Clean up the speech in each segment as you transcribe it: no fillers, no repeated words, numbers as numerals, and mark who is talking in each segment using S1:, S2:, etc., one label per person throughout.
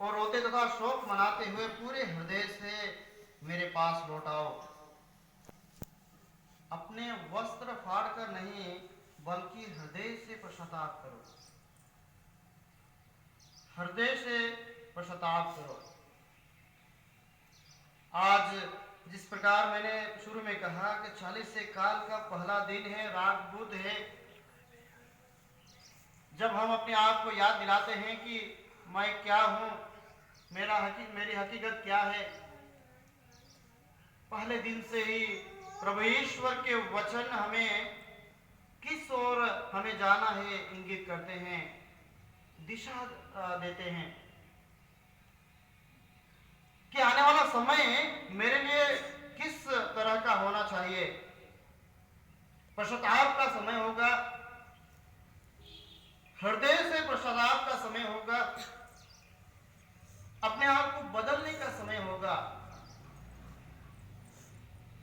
S1: और रोते तथा शोक मनाते हुए पूरे हृदय से मेरे पास लौट आओ। अपने वस्त्र फाड़कर नहीं बल्कि हृदय से पश्चाताप करो, हृदय से पश्चाताप करो। आज जिस प्रकार मैंने शुरू में कहा कि 40 से काल का पहला दिन है, राग बुध है, जब हम अपने आप को याद दिलाते हैं कि मैं क्या हूं, मेरी हकीकत क्या है। पहले दिन से ही प्रभु ईश्वर के वचन हमें किस ओर हमें जाना है इंगित करते हैं, दिशा देते हैं कि आने वाला समय मेरे लिए किस तरह का होना चाहिए। पश्चाताप का समय होगा, हृदय से पश्चाताप का समय होगा, अपने आप को बदलने का समय होगा।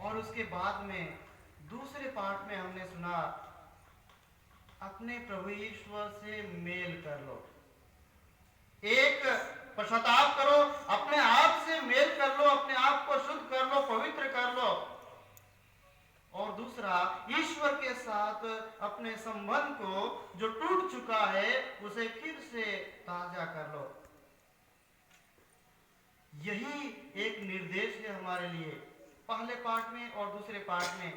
S1: और उसके बाद में दूसरे पाठ में हमने सुना, अपने प्रभु ईश्वर से मेल कर लो। एक, पश्चाताप करो, अपने आप से मेल कर लो, अपने आप को शुद्ध कर लो, पवित्र कर लो। और दूसरा, ईश्वर के साथ अपने संबंध को जो टूट चुका है उसे फिर से ताजा कर लो। यही एक निर्देश है हमारे लिए, पहले पाठ में और दूसरे पाठ में।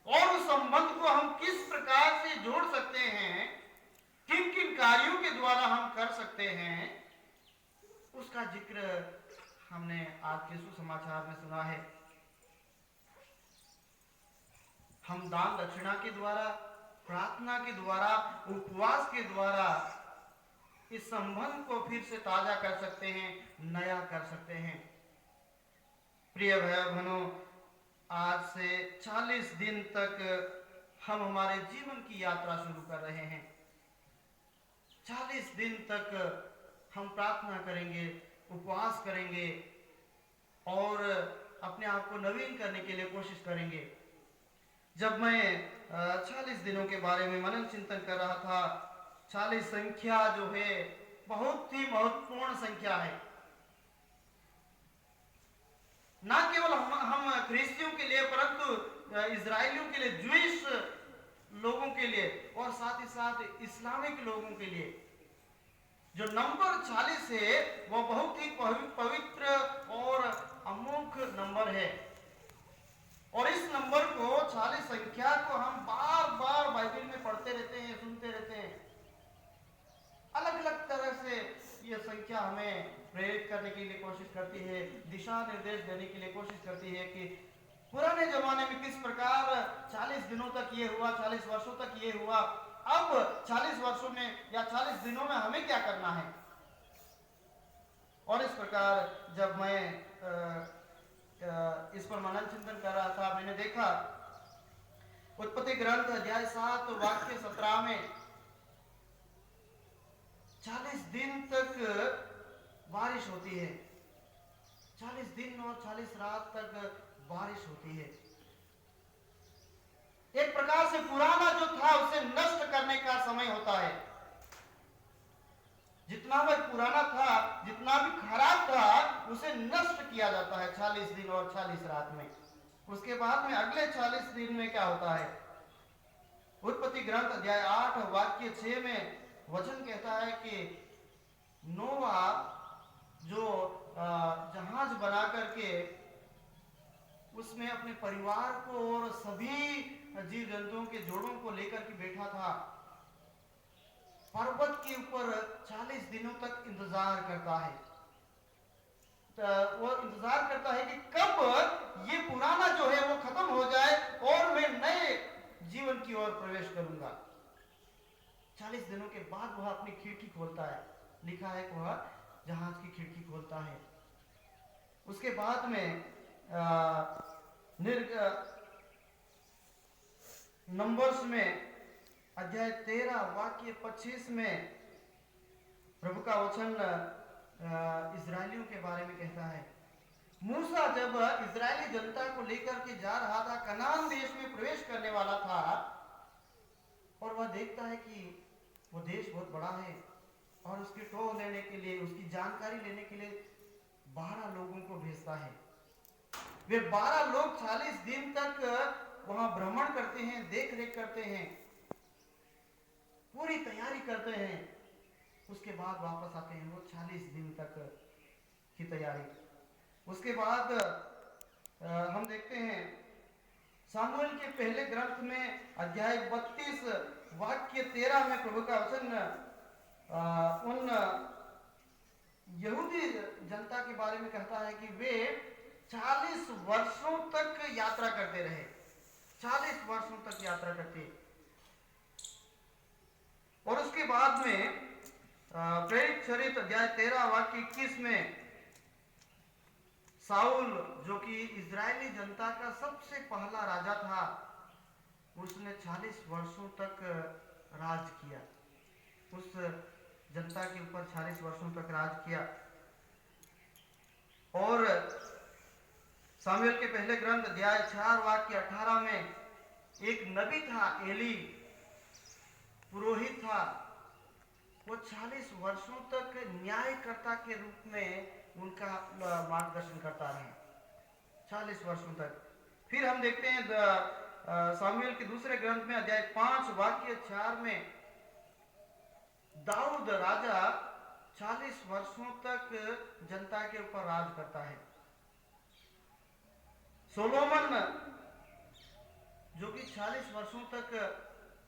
S1: और उस संबंध को हम किस प्रकार से जोड़ सकते हैं, किन किन कार्यों के द्वारा हम कर सकते हैं, उसका जिक्र हमने आज के सुसमाचार में सुना है। हम दान दक्षिणा के द्वारा, प्रार्थना के द्वारा, उपवास के द्वारा इस संबंध को फिर से ताजा कर सकते हैं, नया कर सकते हैं। प्रिय भाई बहनों, आज से 40 दिन तक हम हमारे जीवन की यात्रा शुरू कर रहे हैं। 40 दिन तक हम प्रार्थना करेंगे, उपवास करेंगे और अपने आप को नवीन करने के लिए कोशिश करेंगे। जब मैं 40 दिनों के बारे में मनन चिंतन कर रहा था, 40 संख्या जो है बहुत ही महत्वपूर्ण संख्या है। न केवल हम ख्रिस्तियों के लिए, परंतु इजरायलियों के लिए, ज्यूइश लोगों के लिए और साथ ही साथ इस्लामिक लोगों के लिए जो नंबर 40 है वो बहुत ही पवित्र और अमोघ नंबर है। और इस नंबर को, 40 संख्या को हम बार बार बाइबल में पढ़ते रहते हैं, सुनते रहते हैं। अलग अलग तरह से यह संख्या हमें प्रेरित करने के लिए कोशिश करती है, दिशा निर्देश देने के लिए कोशिश करती है कि पुराने जमाने में किस प्रकार 40 दिनों तक ये हुआ, 40 वर्षों तक ये हुआ, अब 40 वर्षों में या 40 दिनों में हमें क्या करना है। और इस प्रकार जब मैं इस पर मनन चिंतन कर रहा था, मैंने देखा उत्पत्ति ग्रंथ अध्याय 7 वाक्य 17 में 40 दिन तक बारिश होती है, 40 दिन और 40 रात तक बारिश होती है। एक प्रकार से पुराना जो था उसे नष्ट करने का समय होता है। जितना भी पुराना था, जितना भी खराब था, उसे नष्ट किया जाता है 40 दिन और 40 रात में। उसके बाद में अगले 40 दिन में क्या होता है। उत्पत्ति ग्रंथ अध्याय 8 वाक्य 6 में वचन कहता है कि नोवा जो जहाज बना करके उसमें अपने परिवार को और सभी जीव जंतुओं के जोड़ों को लेकर के बैठा था, पर्वत के ऊपर 40 दिनों तक इंतजार करता है। वो इंतजार करता है कि कब ये पुराना जो है वो खत्म हो जाए और मैं नए जीवन की ओर प्रवेश करूंगा। 40 दिनों के बाद वह अपनी खिड़की खोलता है, लिखा है कि वह जहाज की खिड़की खोलता है। उसके बाद में नंबर्स में अध्याय 13 वाक्य 25 में प्रभु का वचन इजरायलियों के बारे में कहता है। मूसा जब इजरायली जनता को लेकर के जा रहा था, कनान देश में प्रवेश करने वाला था, और वह देखता है कि वो देश बहुत बड़ा है, और उसकी टोह लेने के लिए, उसकी जानकारी लेने के लिए 12 लोगों को भेजता है। वे 12 लोग 40 दिन तक वहां भ्रमण करते हैं, देख रेख करते हैं, पूरी तैयारी करते हैं। उसके बाद वापस आते हैं, वो 40 दिन तक की तैयारी। उसके बाद हम देखते हैं सामुएल के पहले ग्रंथ में अध्याय 32 वाक्य 13 में प्रभु का वचन उन यहूदी जनता के बारे में कहता है कि वे 40 वर्षों तक यात्रा करते रहे। 40 वर्षों तक यात्रा करते। और उसके बाद में प्रेरित चरित अध्याय 13 वाक्य 21 में साउल, जो कि इजरायली जनता का सबसे पहला राजा था, उसने 40 वर्षों तक राज किया। उस जनता के ऊपर 40 वर्षों तक राज किया। और सामुएल के पहले ग्रंथ अध्याय 4 वाक्य 18 में एक नबी था, एली, पुरोहित था। वो 40 वर्षों तक न्यायकर्ता के रूप में उनका मार्गदर्शन करता रहे, 40 वर्षों तक। फिर हम देखते हैं सामुएल के दूसरे ग्रंथ में अध्याय 5 वाक्य 4 में दाऊद राजा 40 वर्षों तक जनता के ऊपर राज करता है। सोलोमन, जो कि 40 वर्षों तक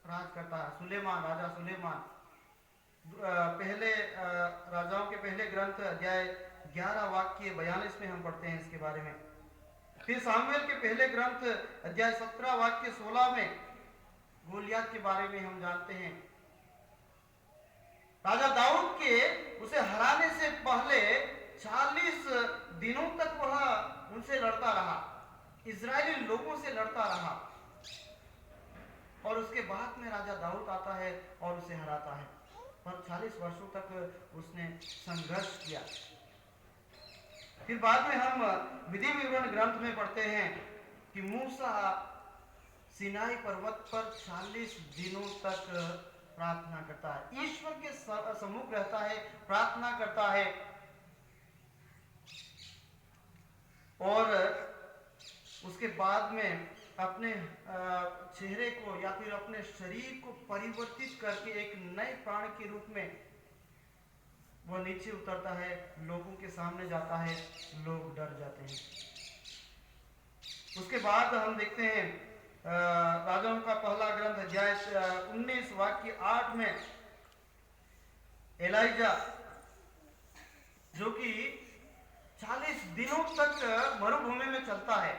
S1: राज करता है, सुलेमान, राजा सुलेमान। पहले राजाओं के पहले ग्रंथ अध्याय 11 वाक्य 42 में हम पढ़ते हैं इसके बारे में। फिर सामुएल के पहले ग्रंथ अध्याय 17 वाक्य 16 में गोलियत के बारे में हम जानते हैं। राजा दाऊद के उसे हराने से पहले 40 दिनों तक वह उनसे लड़ता रहा, इजरायली लोगों से लड़ता रहा। और उसके बाद में राजा दाऊद आता है और उसे हराता है। पर 40 वर्षों तक उसने संघर्ष किया। फिर बाद में हम विधि विवरण ग्रंथ में पढ़ते हैं कि मूसा सिनाई पर्वत पर 40 दिनों तक प्रार्थना करता है, ईश्वर के सम्मुख रहता है, प्रार्थना करता है। और उसके बाद में अपने चेहरे को या फिर अपने शरीर को परिवर्तित करके एक नए प्राण के रूप में वह नीचे उतरता है, लोगों के सामने जाता है, लोग डर जाते हैं। उसके बाद हम देखते हैं राजाओं का पहला ग्रंथ अध्याय 19 वाक्य 8 में एलाइजा, जो कि 40 दिनों तक मरुभूमि में चलता है,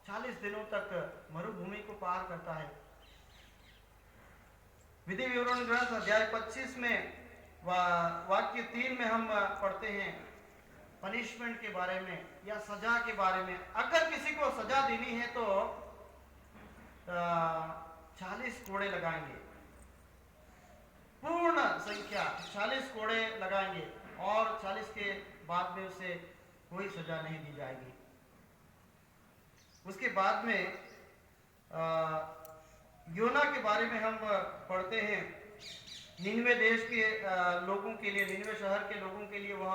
S1: 40 दिनों तक मरुभूमि को पार करता है। विधि विवरण ग्रंथ अध्याय 25 में वाक्य 3 में हम पढ़ते हैं पनिशमेंट के बारे में या सजा के बारे में। अगर किसी को सजा देनी है तो 40 कोड़े लगाएंगे, पूर्ण संख्या 40 कोड़े लगाएंगे, और 40 के बाद में उसे कोई सजा नहीं दी जाएगी। उसके बाद में योना के बारे में हम पढ़ते हैं। निनवे देश के लोगों के लिए, निनवे शहर के लोगों के लिए वह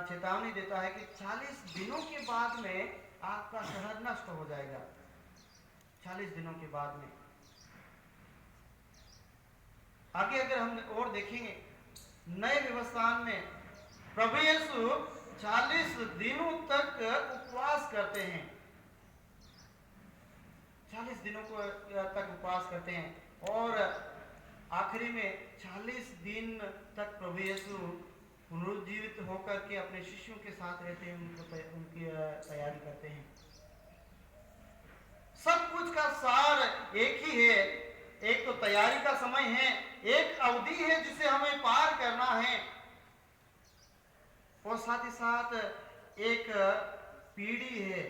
S1: चेतावनी देता है कि 40 दिनों के बाद में आपका शहर नष्ट हो जाएगा। 40 दिनों के बाद में। आगे अगर हम और देखेंगे नए व्यवस्थान में प्रभु यीशु 40 दिनों तक उपवास करते हैं, 40 दिनों को तक उपवास करते हैं। और आखिरी में 40 दिन तक प्रभु यीशु पुनरुज्जीवित होकर के अपने शिष्यों के साथ रहते हैं, उनकी तैयारी करते हैं। सब कुछ का सार एक ही है। एक तो तैयारी का समय है, एक अवधि है जिसे हमें पार करना है, और साथ ही साथ एक पीढ़ी है,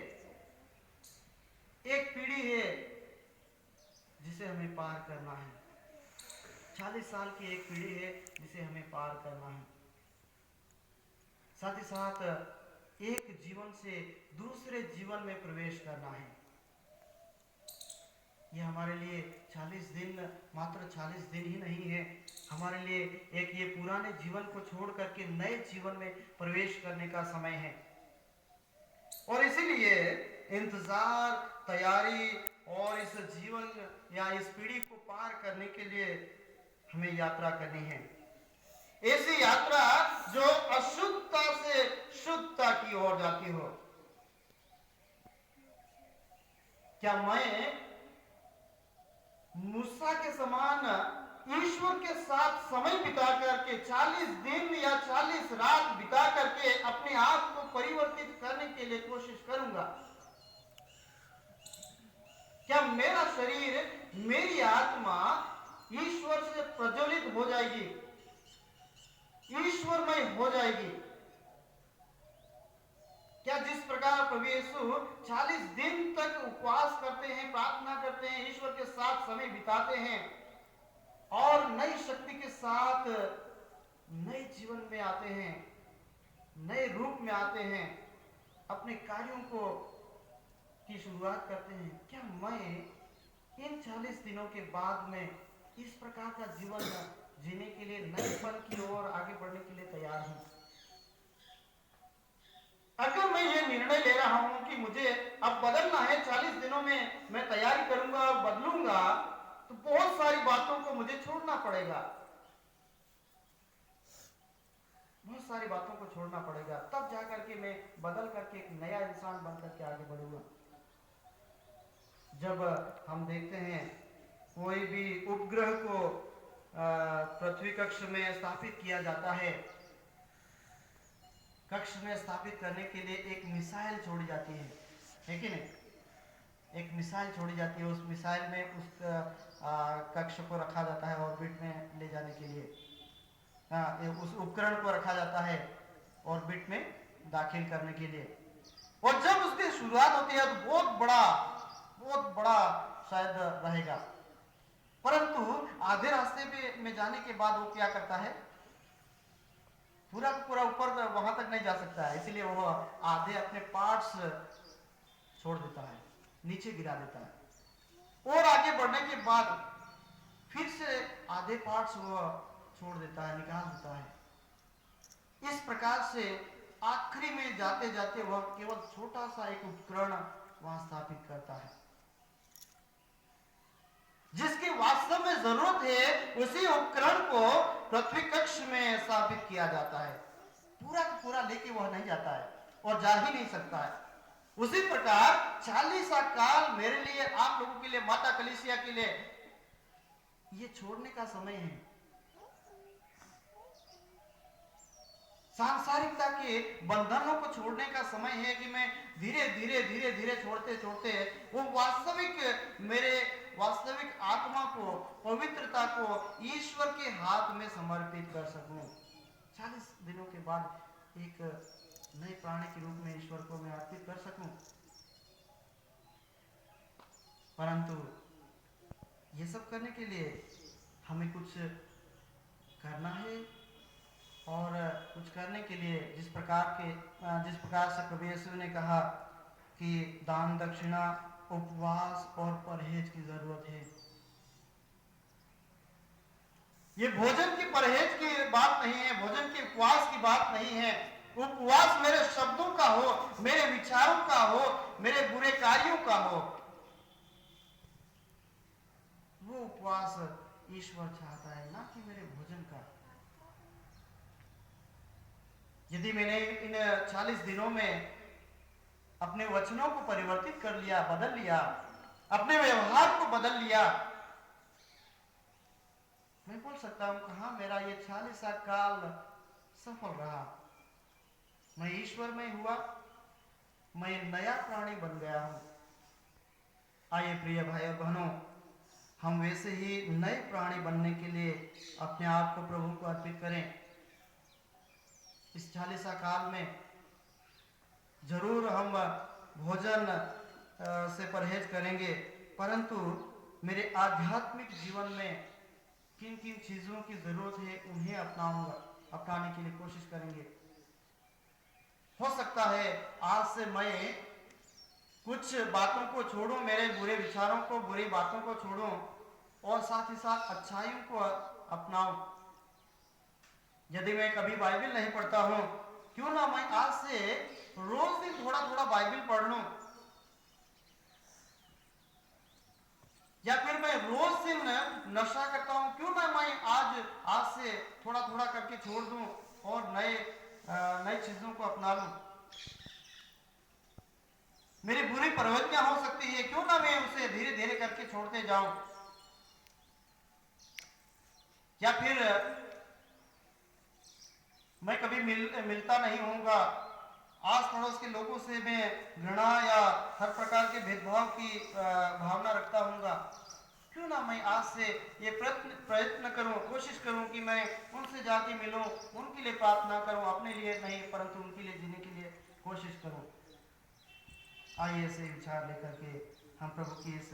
S1: एक पीढ़ी है जिसे हमें पार करना है। 40 साल की एक पीढ़ी है जिसे हमें पार करना है। साथ ही साथ एक जीवन से दूसरे जीवन में प्रवेश करना है। यह हमारे लिए 40 दिन, मात्र 40 दिन ही नहीं है, हमारे लिए एक ये पुराने जीवन को छोड़ करके नए जीवन में प्रवेश करने का समय है। और इसीलिए इंतजार, तैयारी और इस जीवन या इस पीढ़ी को पार करने के लिए हमें यात्रा करनी है। ऐसी यात्रा जो अशुद्धता से शुद्धता की ओर जाती हो। क्या मैं मूसा के समान ईश्वर के साथ समय बिता करके 40 दिन या 40 रात बिता करके अपने आप को परिवर्तित करने के लिए कोशिश करूंगा? क्या मेरा शरीर, मेरी आत्मा ईश्वर से प्रज्वलित हो जाएगी, ईश्वरमय हो जाएगी? क्या जिस प्रकार प्रभु यीशु 40 दिन तक उपवास करते हैं, प्रार्थना करते हैं, ईश्वर के साथ समय बिताते हैं और नई शक्ति के साथ नए जीवन में आते हैं, नए रूप में आते हैं, अपने कार्यों को की शुरुआत करते हैं, क्या मैं इन 40 दिनों के बाद में इस प्रकार का जीवन जीने के लिए, नएपन की ओर आगे बढ़ने के लिए तैयार हूं? अगर मैं ये निर्णय ले रहा हूं कि मुझे अब बदलना है, 40 दिनों में मैं तैयारी करूंगा और बदलूंगा, तो बहुत सारी बातों को मुझे छोड़ना पड़ेगा, बहुत सारी बातों को छोड़ना पड़ेगा, तब जाकर के मैं बदल करके एक नया इंसान बन करके आगे बढ़ूंगा। जब हम देखते हैं कोई भी उपग्रह को पृथ्वी कक्ष में स्थापित किया जाता है, कक्ष में स्थापित करने के लिए एक मिसाइल छोड़ी जाती है कि नहीं? एक मिसाइल छोड़ी जाती है, उस मिसाइल में उस कक्ष को रखा जाता है ऑर्बिट में ले जाने के लिए, उस उपकरण को रखा जाता है ऑर्बिट में दाखिल करने के लिए। और जब उसकी शुरुआत होती है तो बहुत बड़ा शायद रहेगा, परंतु आधे रास्ते पे में जाने के बाद वो क्या करता है, पूरा का पूरा ऊपर वहां तक नहीं जा सकता है, इसलिए वो आधे अपने पार्ट्स छोड़ देता है, नीचे गिरा देता है, और आगे बढ़ने के बाद फिर से आधे पार्ट्स वो छोड़ देता है, निकाल देता है। इस प्रकार से आखिरी में जाते जाते वह केवल छोटा सा एक उपकरण वहां स्थापित करता है, जिसकी वास्तव में जरूरत है उसी उपकरण को पृथ्वी कक्ष में स्थापित किया जाता है। पूरा का पूरा लेके वह नहीं जाता है और जा ही नहीं सकता है। उसी प्रकार 40 काल मेरे लिए, आप लोगों के लिए, माता कलीसिया के लिए ये छोड़ने का समय है। सांसारिकता के बंधनों को छोड़ने का समय है कि मैं धीरे धीरे छोड़ते छोड़ते वो मेरे वास्तविक आत्मा को, पवित्रता को ईश्वर के हाथ में समर्पित कर सकूं। 40 दिनों के बाद एक नए प्राणी के रूप में ईश्वर को मैं अर्पित कर सकूं। परंतु ये सब करने के लिए हमें कुछ करना है, और कुछ करने के लिए जिस प्रकार से प्रभु यीशु ने कहा कि दान दक्षिणा, उपवास और परहेज की जरूरत है। ये भोजन की परहेज की बात नहीं है, भोजन के उपवास की बात नहीं है। उपवास मेरे शब्दों का हो, मेरे विचारों का हो, मेरे बुरे कार्यों का हो, वो उपवास ईश्वर चाहता है, ना कि मेरे भोजन का। यदि मैंने इन 40 दिनों में अपने वचनों को परिवर्तित कर लिया, बदल लिया, अपने व्यवहार को बदल लिया, मैं बोल सकता हूं कहां मेरा ये 40 काल सफल रहा। मैं ईश्वर में हुआ, मैं नया प्राणी बन गया हूं। आइए प्रिय भाई और बहनों, हम वैसे ही नए प्राणी बनने के लिए अपने आप को प्रभु को अर्पित करें। इस 40 काल में जरूर हम भोजन से परहेज करेंगे, परंतु मेरे आध्यात्मिक जीवन में किन किन चीजों की जरूरत है उन्हें अपनाने के लिए कोशिश करेंगे। हो सकता है आज से मैं कुछ बातों को छोड़ूं, मेरे बुरे विचारों को, बुरी बातों को छोड़ूं, और साथ ही साथ अच्छाइयों को अपनाऊं। यदि मैं कभी बाइबल नहीं पढ़ता हूँ, क्यों ना मैं आज से रोज दिन थोड़ा थोड़ा बाइबल पढ़ लूं, या फिर मैं रोज दिन नशा करता हूँ, क्यों ना मैं आज से थोड़ा थोड़ा करके छोड़ दूं और नई चीजों को अपना लूं। मेरी बुरी प्रवृत्तियां हो सकती है, क्यों ना मैं उसे धीरे धीरे करके छोड़ते जाऊं। या फिर मैं कभी मिलता नहीं होऊंगा, आस पड़ोस के लोगों से मैं घृणा या हर प्रकार के भेदभाव की भावना रखता हूँगा। क्यों ना मैं आज से ये प्रयत्न करूं, कोशिश करूं कि मैं उनसे जाके मिलूं, उनके लिए प्रार्थना करूं, अपने लिए नहीं परंतु उनके लिए जीने के लिए कोशिश करूं। आइए ऐसे विचार लेकर के हम प्रभु की इस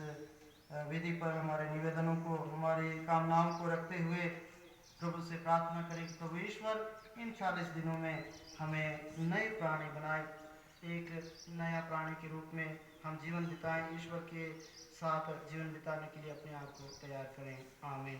S1: वेदी पर हमारे निवेदनों को, हमारी कामनाओं को रखते हुए प्रभु से प्रार्थना करें। प्रभु ईश्वर इन 40 दिनों में हमें नए प्राणी बनाए, एक नया प्राणी के रूप में हम जीवन बिताएं, ईश्वर के साथ जीवन बिताने के लिए अपने आप को तैयार करें। आमीन।